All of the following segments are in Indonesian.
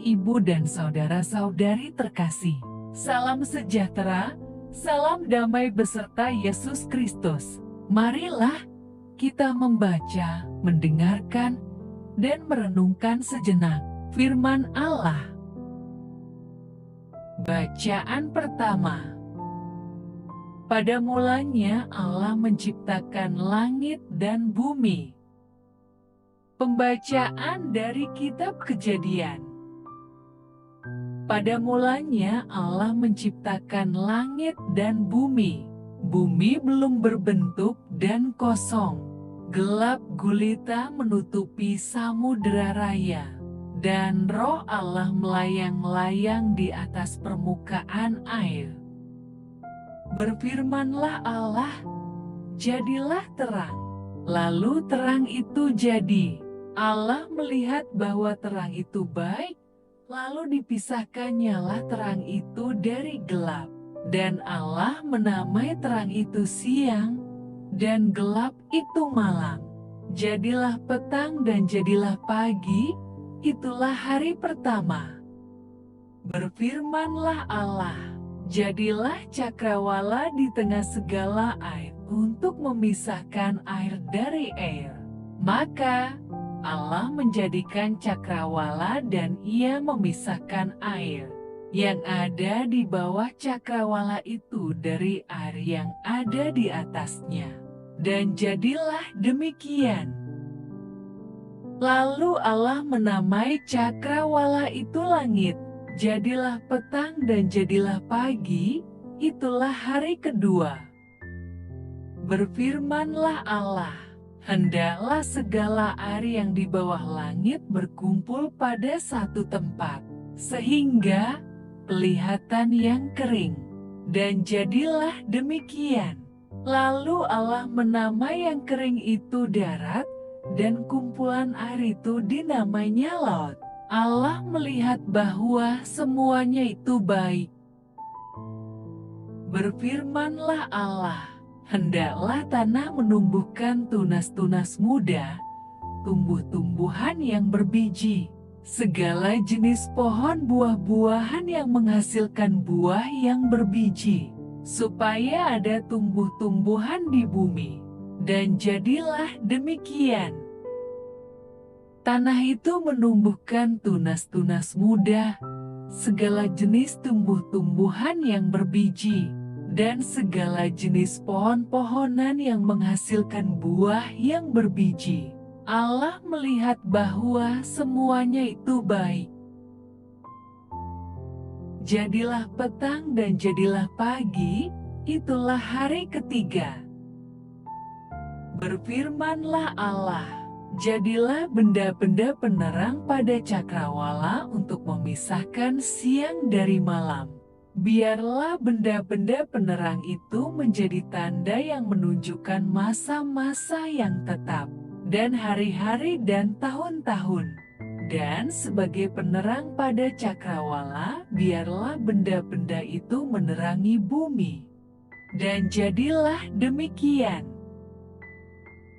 ibu dan saudara-saudari terkasih. Salam sejahtera, salam damai beserta Yesus Kristus. Marilah kita membaca, mendengarkan, dan merenungkan sejenak firman Allah. Bacaan pertama. Pada mulanya Allah menciptakan langit dan bumi. Pembacaan dari kitab Kejadian. Pada mulanya Allah menciptakan langit dan bumi. Bumi belum berbentuk dan kosong. Gelap gulita menutupi samudera raya. Dan roh Allah melayang-layang di atas permukaan air. Berfirmanlah Allah, jadilah terang. Lalu terang itu jadi. Allah melihat bahwa terang itu baik, lalu dipisahkannyalah terang itu dari gelap. Dan Allah menamai terang itu siang, dan gelap itu malam. Jadilah petang dan jadilah pagi, itulah hari pertama. Berfirmanlah Allah, jadilah cakrawala di tengah segala air untuk memisahkan air dari air. Maka Allah menjadikan cakrawala dan ia memisahkan air yang ada di bawah cakrawala itu dari air yang ada di atasnya. Dan jadilah demikian. Lalu Allah menamai cakrawala itu langit. Jadilah petang dan jadilah pagi, itulah hari kedua. Berfirmanlah Allah, hendaklah segala air yang di bawah langit berkumpul pada satu tempat, sehingga kelihatan yang kering. Dan jadilah demikian. Lalu Allah menamai yang kering itu darat, dan kumpulan air itu dinamainya laut. Allah melihat bahwa semuanya itu baik. Berfirmanlah Allah, hendaklah tanah menumbuhkan tunas-tunas muda, tumbuh-tumbuhan yang berbiji, segala jenis pohon buah-buahan yang menghasilkan buah yang berbiji, supaya ada tumbuh-tumbuhan di bumi. Dan jadilah demikian. Tanah itu menumbuhkan tunas-tunas muda, segala jenis tumbuh-tumbuhan yang berbiji, dan segala jenis pohon-pohonan yang menghasilkan buah yang berbiji. Allah melihat bahwa semuanya itu baik. Jadilah petang dan jadilah pagi, itulah hari ketiga. Berfirmanlah Allah, jadilah benda-benda penerang pada cakrawala untuk memisahkan siang dari malam. Biarlah benda-benda penerang itu menjadi tanda yang menunjukkan masa-masa yang tetap, dan hari-hari dan tahun-tahun. Dan sebagai penerang pada cakrawala, biarlah benda-benda itu menerangi bumi. Dan jadilah demikian.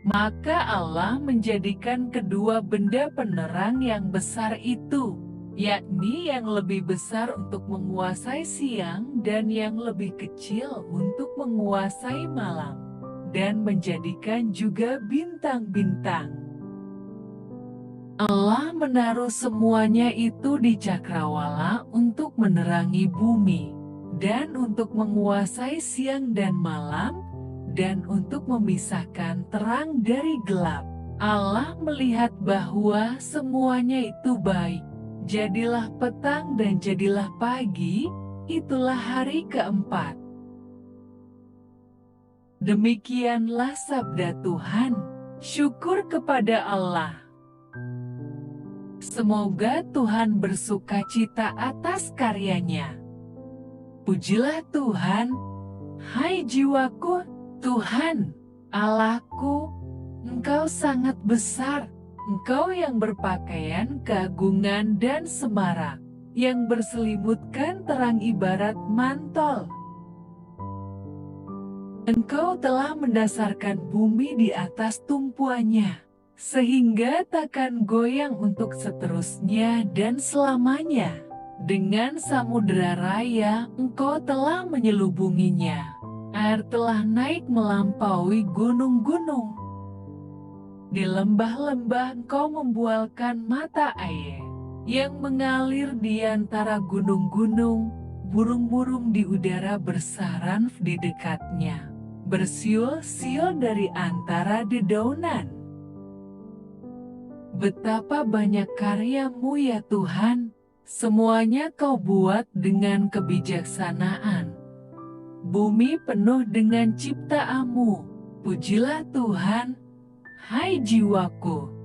Maka Allah menjadikan kedua benda penerang yang besar itu, yakni yang lebih besar untuk menguasai siang dan yang lebih kecil untuk menguasai malam, dan menjadikan juga bintang-bintang. Allah menaruh semuanya itu di cakrawala untuk menerangi bumi, dan untuk menguasai siang dan malam, dan untuk memisahkan terang dari gelap. Allah melihat bahwa semuanya itu baik. Jadilah petang dan jadilah pagi, itulah hari keempat. Demikianlah sabda Tuhan. Syukur kepada Allah. Semoga Tuhan bersukacita atas karyanya. Pujilah Tuhan, hai jiwaku. Tuhan, Allahku, Engkau sangat besar, Engkau yang berpakaian keagungan dan semarak, yang berselimutkan terang ibarat mantel. Engkau telah mendasarkan bumi di atas tumpuannya, sehingga takkan goyang untuk seterusnya dan selamanya. Dengan samudera raya, engkau telah menyelubunginya. Air telah naik melampaui gunung-gunung. Di lembah-lembah engkau membualkan mata air yang mengalir di antara gunung-gunung. Burung-burung di udara bersarang di dekatnya, bersiul-siul dari antara dedaunan. Betapa banyak karya-Mu ya Tuhan, semuanya Kau buat dengan kebijaksanaan. Bumi penuh dengan ciptaan-Mu, pujilah Tuhan, hai jiwaku.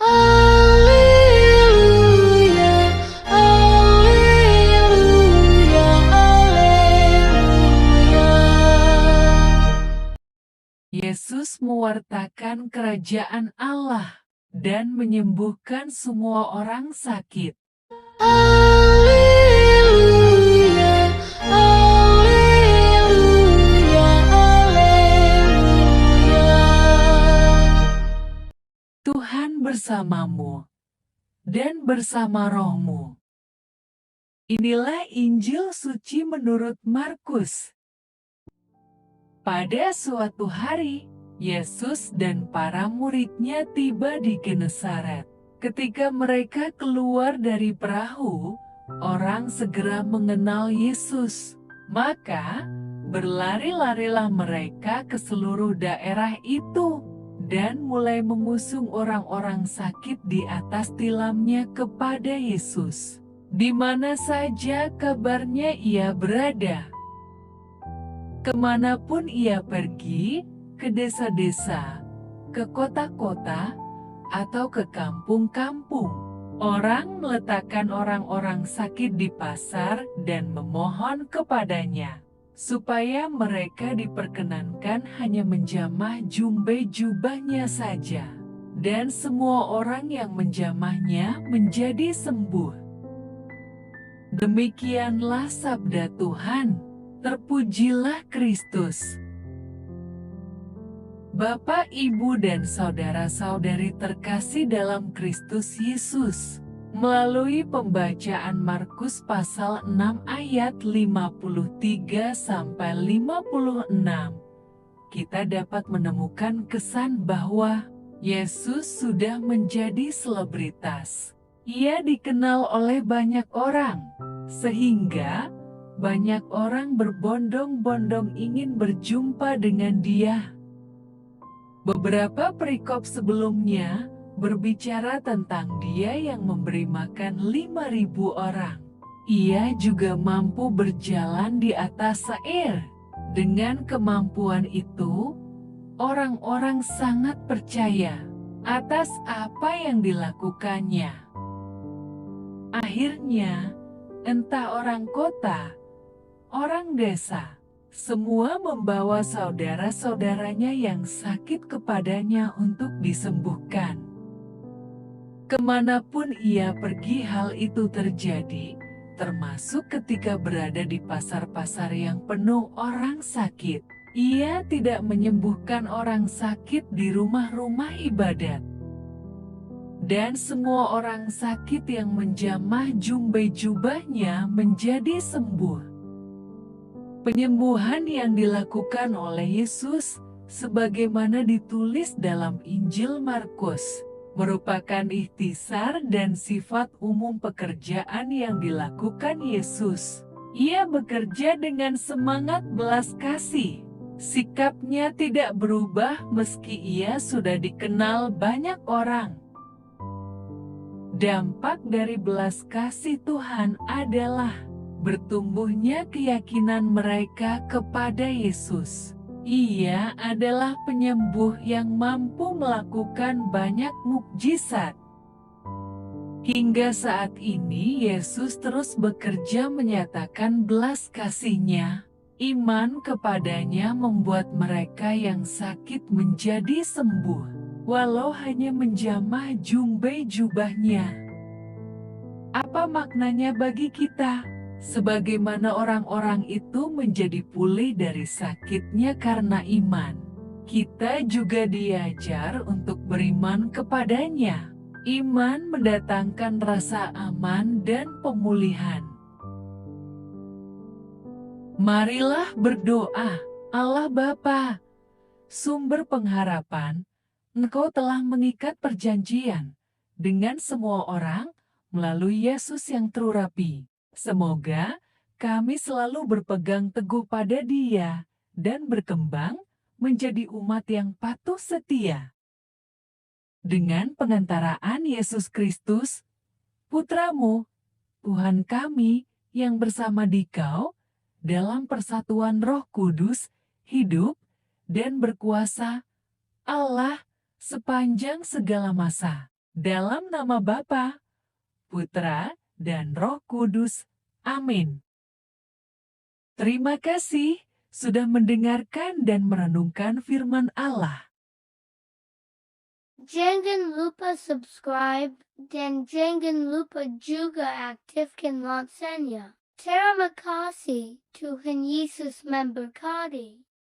Alleluia, alleluia, alleluia. Yesus mewartakan kerajaan Allah dan menyembuhkan semua orang sakit. Alleluia, alleluia, alleluia. Tuhan bersamamu dan bersama rohmu. Inilah Injil suci menurut Markus. Pada suatu hari, Yesus dan para muridnya tiba di Genesaret. Ketika mereka keluar dari perahu, orang segera mengenal Yesus. Maka, berlari-larilah mereka ke seluruh daerah itu dan mulai mengusung orang-orang sakit di atas tilamnya kepada Yesus. Di mana saja kabarnya ia berada. Kemanapun ia pergi, ke desa-desa, ke kota-kota, atau ke kampung-kampung, orang meletakkan orang-orang sakit di pasar dan memohon kepadanya, supaya mereka diperkenankan hanya menjamah jumbai jubahnya saja. Dan semua orang yang menjamahnya menjadi sembuh. Demikianlah sabda Tuhan. Terpujilah Kristus. Bapak, Ibu, dan saudara-saudari terkasih dalam Kristus Yesus, melalui pembacaan Markus pasal 6 ayat 53-56, kita dapat menemukan kesan bahwa Yesus sudah menjadi selebritas. Ia dikenal oleh banyak orang, sehingga banyak orang berbondong-bondong ingin berjumpa dengan Dia. Beberapa perikop sebelumnya berbicara tentang Dia yang memberi makan 5.000 orang. Ia juga mampu berjalan di atas air. Dengan kemampuan itu, orang-orang sangat percaya atas apa yang dilakukannya. Akhirnya, entah orang kota, orang desa, semua membawa saudara-saudaranya yang sakit kepadanya untuk disembuhkan. Kemanapun ia pergi hal itu terjadi, termasuk ketika berada di pasar-pasar yang penuh orang sakit. Ia tidak menyembuhkan orang sakit di rumah-rumah ibadat. Dan semua orang sakit yang menjamah jumbai jubahnya menjadi sembuh. Penyembuhan yang dilakukan oleh Yesus, sebagaimana ditulis dalam Injil Markus, merupakan ikhtisar dan sifat umum pekerjaan yang dilakukan Yesus. Ia bekerja dengan semangat belas kasih. Sikapnya tidak berubah meski ia sudah dikenal banyak orang. Dampak dari belas kasih Tuhan adalah bertumbuhnya keyakinan mereka kepada Yesus. Ia adalah penyembuh yang mampu melakukan banyak mukjizat. Hingga saat ini Yesus terus bekerja menyatakan belas kasih-Nya. Iman kepadanya membuat mereka yang sakit menjadi sembuh, walau hanya menjamah jumbai jubahnya. Apa maknanya bagi kita? Sebagaimana orang-orang itu menjadi pulih dari sakitnya karena iman, kita juga diajar untuk beriman kepadanya. Iman mendatangkan rasa aman dan pemulihan. Marilah berdoa. Allah Bapa, sumber pengharapan, Engkau telah mengikat perjanjian dengan semua orang melalui Yesus yang terurapi. Semoga kami selalu berpegang teguh pada Dia dan berkembang menjadi umat yang patuh setia. Dengan pengantaraan Yesus Kristus, Putramu, Tuhan kami yang bersama Dikau, dalam persatuan Roh Kudus, hidup dan berkuasa Allah sepanjang segala masa. Dalam nama Bapa, Putra, dan Roh Kudus. Amin. Terima kasih sudah mendengarkan dan merenungkan firman Allah. Jangan lupa subscribe dan jangan lupa juga aktifkan loncengnya. Terima kasih, Tuhan Yesus memberkati.